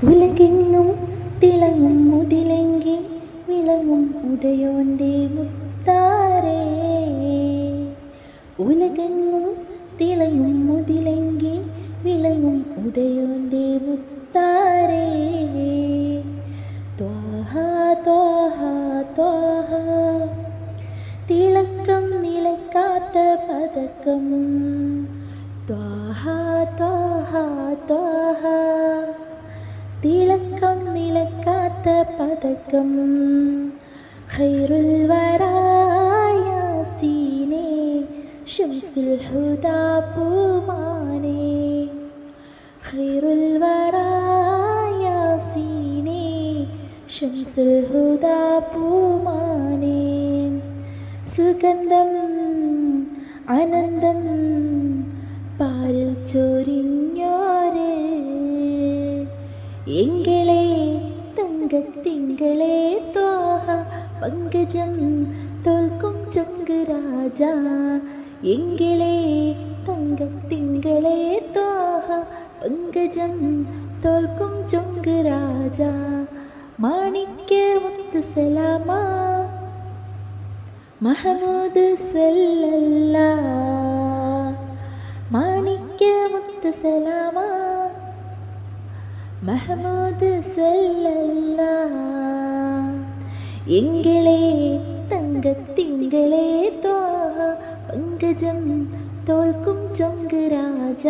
ഉലകെങ്ങും തിളങ്ങും മുതിലെങ്കി വിളങ്ങും ഉടയോൻ്റെ മുത്താരേ. ഉലകെങ്ങും തിളങ്ങും മുതിലെങ്കി വിളങ്ങും ഉടയോൻ്റെ മുത്താരേ. ത്വാഹ ത്വാഹ ത്വാഹ തിളക്കം നിലക്കാത്ത പതക്കം. ത്വാഹ ത്വാഹ ത്വാഹ തിളക്കം നിലക്കാത്ത പതക്കം. ഖൈറുൽ വറാ യാസീനേ ശംസുൽ ഹുദാ പൂമാനേ. ഖൈറുൽ വറാ യാസീനേ ശംസുൽ ഹുദാ പൂമാനേ. സുഗന്ധം ആനന്ദം പാരിൽ ചൊരിഞ്ഞോരേ. എങ്കിളേ തങ്കത്തിങ്കളേ ത്വാഹ പങ്കജം തോൽക്കും ചൊങ്ക് രാജ. എങ്കിളേ തങ്കത്തിങ്കളേ ത്വാഹ പങ്കജം തോൽക്കും ചൊങ്ക് രാജ. മാണിക്യ മുത്ത് സലാമ മഹമൂദ് സല്ലല്ലാഹ്. മാണിക്യ മുത്ത് സലാമ മഹമൂദ് സല്ലല്ലാഹ്. എങ്കിളേ തങ്കത്തിങ്കളേ ത്വാഹ പങ്കജം തോൽക്കും ചൊങ്ക് രാജ.